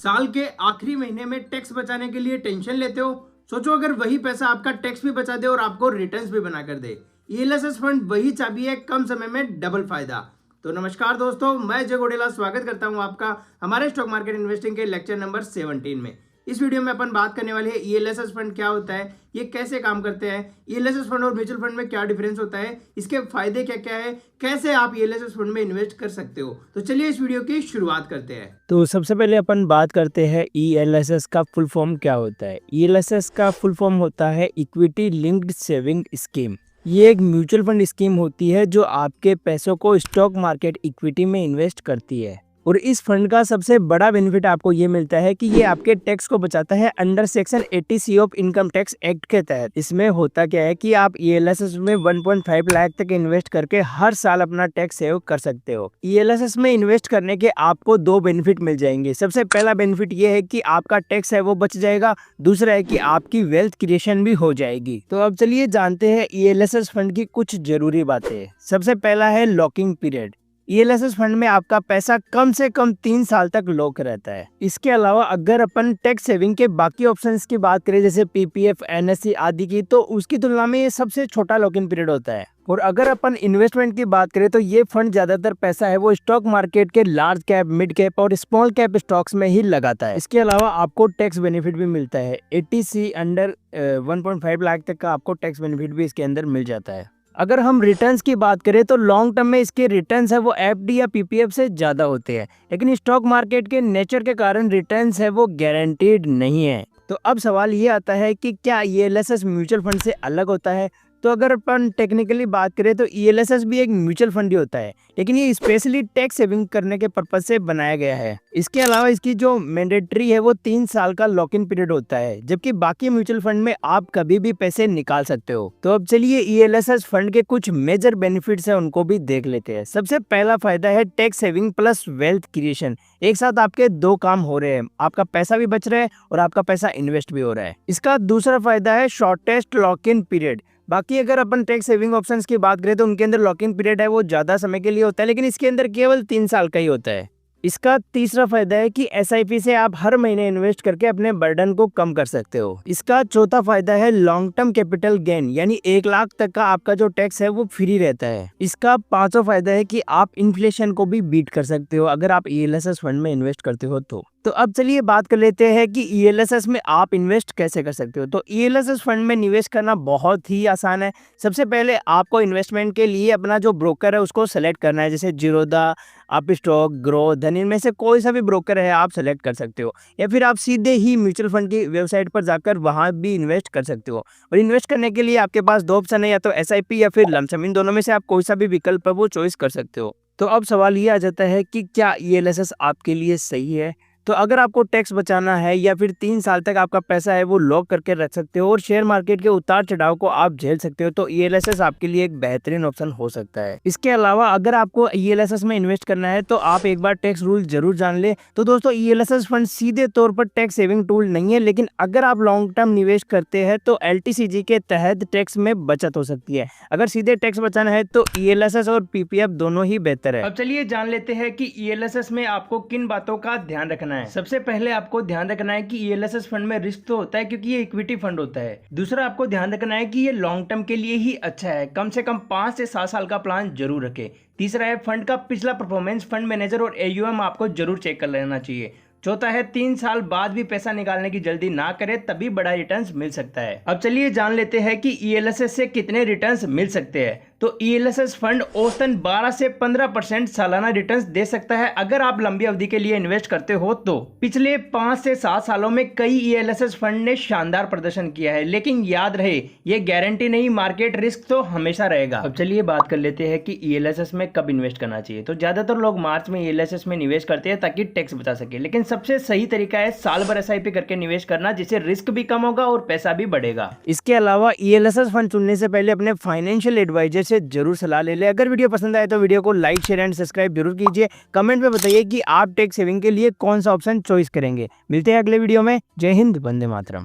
साल के आखिरी महीने में टैक्स बचाने के लिए टेंशन लेते हो? सोचो अगर वही पैसा आपका टैक्स भी बचा दे और आपको रिटर्न्स भी बना कर दे। ईएलएसएस फंड वही चाबी है कम समय में डबल फायदा। तो नमस्कार दोस्तों, मैं जय गोडेला स्वागत करता हूं आपका हमारे स्टॉक मार्केट इन्वेस्टिंग के लेक्चर नंबर 17 में। इस वीडियो में अपन बात करने वाले हैं ईएलएसएस फंड क्या होता है, ये कैसे काम करते हैं, ईएलएसएस फंड और म्यूचुअल फंड में क्या डिफरेंस होता है, इसके फायदे क्या क्या है, कैसे आप ईएलएसएस फंड में इन्वेस्ट कर सकते हो। तो चलिए इस वीडियो की शुरुआत करते हैं। तो सबसे पहले अपन बात करते हैं ईएलएसएस का फुल फॉर्म क्या होता है। ईएलएसएस का फुल फॉर्म होता है इक्विटी लिंक्ड सेविंग स्कीम। ये एक म्यूचुअल फंड स्कीम होती है जो आपके पैसों को स्टॉक मार्केट इक्विटी में इन्वेस्ट करती है। और इस फंड का सबसे बड़ा बेनिफिट आपको ये मिलता है कि ये आपके टैक्स को बचाता है under section 80C of income tax act के तहत। इसमें होता क्या है कि आप ईएलएसएस में 1.5 लाख तक इन्वेस्ट करके हर साल अपना टैक्स सेव कर सकते हो। ईएलएसएस में इन्वेस्ट करने के आपको दो बेनिफिट मिल जाएंगे। सबसे पहला बेनिफिट ये है कि आपका टैक्स है वो बच जाएगा, दूसरा है कि आपकी वेल्थ क्रिएशन भी हो जाएगी। तो अब चलिए जानते हैं ईएलएसएस फंड की कुछ जरूरी बातें। सबसे पहला है लॉकिंग पीरियड। ईएलएसएस फंड में आपका पैसा कम से कम 3 साल तक लॉक रहता है। इसके अलावा अगर अपन टैक्स सेविंग के बाकी ऑप्शंस की बात करें जैसे पीपीएफ, एनएससी आदि की, तो उसकी तुलना में ये सबसे छोटा लॉक इन पीरियड होता है। और अगर अपन इन्वेस्टमेंट की बात करें तो ये फंड ज्यादातर पैसा है वो स्टॉक मार्केट के लार्ज कैप, मिड कैप और स्मॉल कैप स्टॉक्स में ही लगाता है। इसके अलावा आपको टैक्स बेनिफिट भी मिलता है। 80C अंडर 1.5 लाख तक का आपको टैक्स बेनिफिट भी इसके अंदर मिल जाता है। अगर हम रिटर्न्स की बात करें तो लॉन्ग टर्म में इसके रिटर्न्स है वो एफडी या पीपीएफ से ज़्यादा होते हैं, लेकिन स्टॉक मार्केट के नेचर के कारण रिटर्न्स है वो गारंटीड नहीं है। तो अब सवाल ये आता है कि क्या ईएलएसएस म्यूचुअल फंड से अलग होता है? तो अगर अपन टेक्निकली बात करें तो ईएलएसएस भी एक म्यूचुअल फंड ही होता है, लेकिन ये स्पेशली टैक्स सेविंग करने के पर्पज से बनाया गया है। इसके अलावा इसकी जो मैंडेटरी है वो 3 साल का लॉक इन पीरियड होता है, जबकि बाकी म्यूचुअल फंड में आप कभी भी पैसे निकाल सकते हो। तो अब चलिए ईएलएसएस फंड के कुछ मेजर बेनिफिट्स है उनको भी देख लेते हैं। सबसे पहला फायदा है tax saving plus wealth creation. एक साथ आपके दो काम हो रहे हैं, आपका पैसा भी बच रहा है और आपका पैसा इन्वेस्ट भी हो रहा है। इसका दूसरा फायदा है शॉर्टेस्ट लॉक इन पीरियड। बाकी अगर अपन टैक्स सेविंग ऑप्शंस की बात करें तो उनके अंदर लॉक इन पीरियड है वो ज्यादा समय के लिए होता है, लेकिन इसके अंदर केवल 3 साल का ही होता है। इसका तीसरा फायदा है कि एसआईपी से आप हर महीने इन्वेस्ट करके अपने बर्डन को कम कर सकते हो। इसका चौथा फायदा है लॉन्ग टर्म कैपिटल गेन, यानी 1 लाख तक का आपका जो टैक्स है वो फ्री रहता है। इसका पांचवा फायदा है कि आप इन्फ्लेशन को भी बीट कर सकते हो अगर आप ईएलएसएस फंड में इन्वेस्ट करते हो तो अब चलिए बात कर लेते हैं कि ईएलएसएस में आप इन्वेस्ट कैसे कर सकते हो। तो ईएलएसएस फंड में निवेश करना बहुत ही आसान है। सबसे पहले आपको इन्वेस्टमेंट के लिए अपना जो ब्रोकर है उसको सेलेक्ट करना है, जैसे जीरोधा, अपस्टॉक, ग्रो, धन, इनमें से कोई सा भी ब्रोकर है आप सेलेक्ट कर सकते हो, या फिर आप सीधे ही म्यूचुअल फंड की वेबसाइट पर जाकर वहां भी इन्वेस्ट कर सकते हो। और इन्वेस्ट करने के लिए आपके पास दो ऑप्शन है, या तो एसआईपी या फिर लमसम। इन दोनों में से आप कोई सा भी विकल्प है वो चॉइस कर सकते हो। तो अब सवाल ये आ जाता है कि क्या ईएलएसएस आपके लिए सही है? तो अगर आपको टैक्स बचाना है या फिर 3 साल तक आपका पैसा है वो लॉक करके रख सकते हो और शेयर मार्केट के उतार चढ़ाव को आप झेल सकते हो, तो ईएलएसएस आपके लिए एक बेहतरीन ऑप्शन हो सकता है। इसके अलावा अगर आपको ईएलएसएस में इन्वेस्ट करना है तो आप एक बार टैक्स रूल जरूर जान ले। तो दोस्तों, ईएलएसएस फंड सीधे तौर पर टैक्स सेविंग टूल नहीं है, लेकिन अगर आप लॉन्ग टर्म निवेश करते हैं तो एलटीसीजी के तहत टैक्स में बचत हो सकती है। अगर सीधे टैक्स बचाना है तो ईएलएसएस और पीपीएफ दोनों ही बेहतर है। अब चलिए जान लेते हैं कि ईएलएसएस में आपको किन बातों का ध्यान रखना है। सबसे पहले आपको ध्यान रखना है कि ईएलएसएस फंड में रिस्क तो होता है क्योंकि ये इक्विटी फंड होता है। दूसरा, आपको ध्यान रखना है कि ये लॉन्ग टर्म के लिए ही अच्छा है, कम से कम 5 से 7 साल का प्लान जरूर रखें। तीसरा है फंड का पिछला परफॉर्मेंस, फंड मैनेजर और एयूएम आपको जरूर चेक कर लेना चाहिए। चौथा है 3 साल बाद भी पैसा निकालने की जल्दी ना करें, तभी बड़ा रिटर्न्स मिल सकता है। अब चलिए जान लेते हैं कि ईएलएसएस से कितने रिटर्न्स मिल सकते हैं। तो ईएलएसएस फंड औसतन 12 से 15% सालाना रिटर्न्स दे सकता है अगर आप लंबी अवधि के लिए इन्वेस्ट करते हो। तो पिछले 5 से 7 सालों में कई ईएलएसएस फंड ने शानदार प्रदर्शन किया है, लेकिन याद रहे ये गारंटी नहीं, मार्केट रिस्क तो हमेशा रहेगा। अब चलिए बात कर लेते हैं कि ईएलएसएस में कब इन्वेस्ट करना चाहिए। तो ज्यादातर लोग मार्च में ईएलएसएस में निवेश करते हैं ताकि टैक्स बचा सके, लेकिन सबसे सही तरीका है साल भर एसआईपी करके निवेश करना, जिससे रिस्क भी कम होगा और पैसा भी बढ़ेगा। इसके अलावा ईएलएसएस फंड चुनने से पहले अपने फाइनेंशियल एडवाइजर से जरूर सलाह ले ले। अगर वीडियो पसंद आए तो वीडियो को लाइक, शेयर एंड सब्सक्राइब जरूर कीजिए। कमेंट में बताइए कि आप टैक्स सेविंग के लिए कौन सा ऑप्शन चॉइस करेंगे। मिलते हैं अगले वीडियो में। जय हिंद, वंदे मातरम।